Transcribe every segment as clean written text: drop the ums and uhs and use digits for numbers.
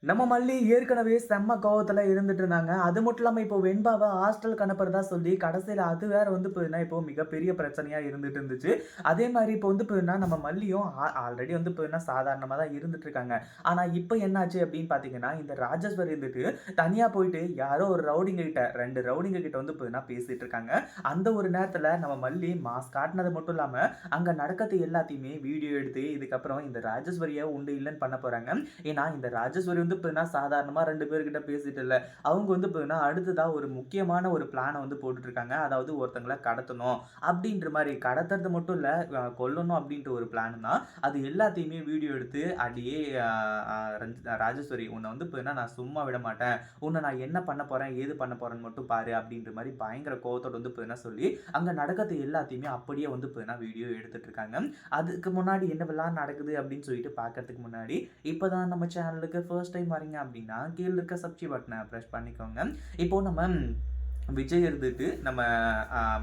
நம்ம மல்லி ஏற்கனவே செம்ம கோவத்துல இருந்துட்டு இருந்தாங்க. அது மட்டும் இல்லாம இப்போ வெண்பாவ ஹாஸ்டலுக்கு அனுப்புறதா சொல்லி கடைசியில அது வேற வந்து பார்த்தீங்கன்னா, இப்போ மிகப்பெரிய பிரச்சனையா இருந்துட்டு இருந்துச்சு. அதே மாரி இப்போ வந்து பார்த்தீங்கன்னா, நம்ம மல்லியும் ஆல்ரெடி வந்து பார்த்தீங்கன்னா, சாதாரணமா தான் இருந்துட்டு இருக்காங்க. ஆனா இப்ப என்னாச்சு அப்படின்னு பார்த்தீங்கன்னா, இந்த ராஜேஸ்வரி இருந்துட்டு தனியா போயிட்டு யாரோ ஒரு ரவுடிங்க கிட்ட 2 ரவுடிங்க கிட்ட வந்து பார்த்தீங்கன்னா பேசிட்டு இருக்காங்க. அந்த ஒரு நேரத்துல நம்ம மல்லி மாஸ் காட்டுனது மட்டும் இல்லாம, அங்க நடக்கறது எல்லாத்தையுமே வீடியோ எடுத்து இதுக்கப்புறம் இந்த ராஜேஸ்வரிய உண்டு இல்லன்னு பண்ண போறாங்க. ஏன்னா, இந்த ராஜேஸ்வரி வந்து பார்த்தீங்கன்னா, சாதாரணமா 2 பேர்கிட்ட பேசிட்டு இல்ல. அவங்க வந்து பார்த்தீங்கன்னா, அடுத்ததா ஒரு முக்கியமான ஒரு பிளான வந்து போட்டுட்டு இருக்காங்க. அதாவது ஒருத்தங்கள கடத்தணும் அப்படின்ற மாரி. கடத்துறது மட்டும் இல்ல, கொல்லணும் அப்படின்ற ஒரு பிளான் தான். அது எல்லாத்தையுமே வீடியோ எடுத்து அப்படியே அ அ ராஜேஸ்வரி உன்ன வந்து பார்த்தீங்கன்னா, நான் சும்மா விட மாட்டேன். உன்ன நான் என்ன பண்ண போறேன், ஏது பண்ண போறேன்னு மட்டும் பாரு அப்படின்ற மாரி பயங்கர கோவத்தோட வந்து பார்த்தீங்கன்னா சொல்லி, அங்க நடக்கிறது எல்லாத்தையுமே அப்படியே வந்து பார்த்தீங்கன்னா வீடியோ எடுத்துட்டு இருக்காங்க. அதுக்கு முன்னாடி என்னவெல்லாம் நடக்குது அப்படின்னு சொல்லிட்டு பார்க்கறதுக்கு முன்னாடி, இப்பதான் நம்ம சேனலுக்கு ஃபர்ஸ்ட் டைம் வரீங்க அப்படின்னா, கீழ இருக்க சப்ஸ்கிரைப் பட்டன பிரஸ் பண்ணிக்கோங்க. இப்போ நம்ம விஜய் இருந்துட்டு நம்ம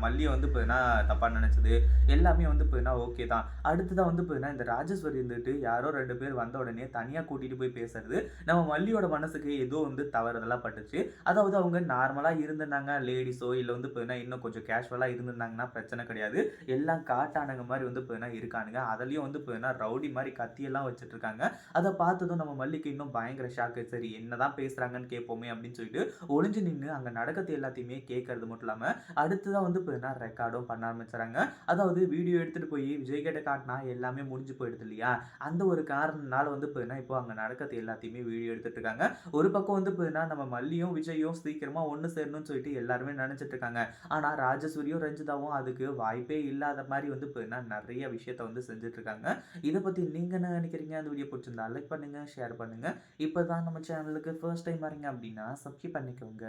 மல்லிய வந்து பார்த்தீங்கன்னா, தப்பா நெனச்சது எல்லாமே வந்து பார்த்தீங்கன்னா, ஓகே தான். அடுத்ததா வந்து பார்த்தீங்கன்னா, இந்த ராஜேஸ்வரி இருந்துட்டு யாரோ 2 பேர் வந்த உடனே தனியா கூட்டிட்டு போய் பேசுறது, நம்ம மல்லியோட மனசுக்கு ஏதோ வந்து தவறுதலா பட்டுச்சு. அதாவது அவங்க நார்மலா இருந்திருந்தாங்க, லேடீஸோ இல்ல வந்து பார்த்தீங்கன்னா, இன்னும் கொஞ்சம் கேஷுவலா இருந்திருந்தாங்கன்னா பிரச்சனை கிடையாது. எல்லாம் காட்டானுங்க மாரி வந்து பார்த்தீங்கன்னா இருக்கானுங்க. அதுலயும் வந்து பார்த்தீங்கன்னா, ரவுடி மாரி கத்தியெல்லாம் வச்சுட்டு இருக்காங்க. அத பார்த்ததும் நம்ம மல்லிக்கு இன்னும் பயங்கர ஷாக்கு. சரி என்னதான் பேசுறாங்கன்னு கேட்போமே அப்படின்னு சொல்லிட்டு ஒளிஞ்சு நின்னு அங்க நடக்கிறது எல்லாத்தையுமே கேட்கறது மட்டும் இல்லாம, அடுத்ததா வந்து பார்த்தீங்கன்னா ரெக்கார்டும் பண்ண ஆரம்பிச்சுறாங்க. அதாவது வீடியோ எடுத்துட்டு போய் விஜய் கிட்ட காட்டுனா எல்லாமே முடிஞ்சு போயிடுது இல்லையா? அந்த ஒரு காரணத்தினால வந்து பார்த்தீங்கன்னா, இப்போ அங்க நடக்கிறது எல்லாத்தையுமே வீடியோ எடுத்துட்டு இருக்காங்க. ஒரு பக்கம் வந்து பார்த்தீங்கன்னா, நம்ம மல்லியும், விஜயும் சீக்கிரமா ஒண்ணு சேரணும்னு சொல்லிட்டு எல்லாருமே நெனச்சிட்டு இருக்காங்க. ஆனா ராஜேஸ்வரியும், ரஞ்சிதாவும் அதுக்கு வாய்ப்பே இல்லாத மாரி வந்து பார்த்தீங்கன்னா, நெறைய விஷயத்த வந்து செஞ்சுட்டு இருக்காங்க. இத பத்தி நீங்க என்ன நெனைக்கிறீங்க? அந்த வீடியோ புடிச்சிருந்தா லைக் பண்ணுங்க, ஷேர் பண்ணுங்க. இப்பதான் நம்ம சேனலுக்கு ஃபர்ஸ்ட் டைம் வரீங்க அப்படின்னா, சப்ஸ்கிரைப் பண்ணிக்கோங்க.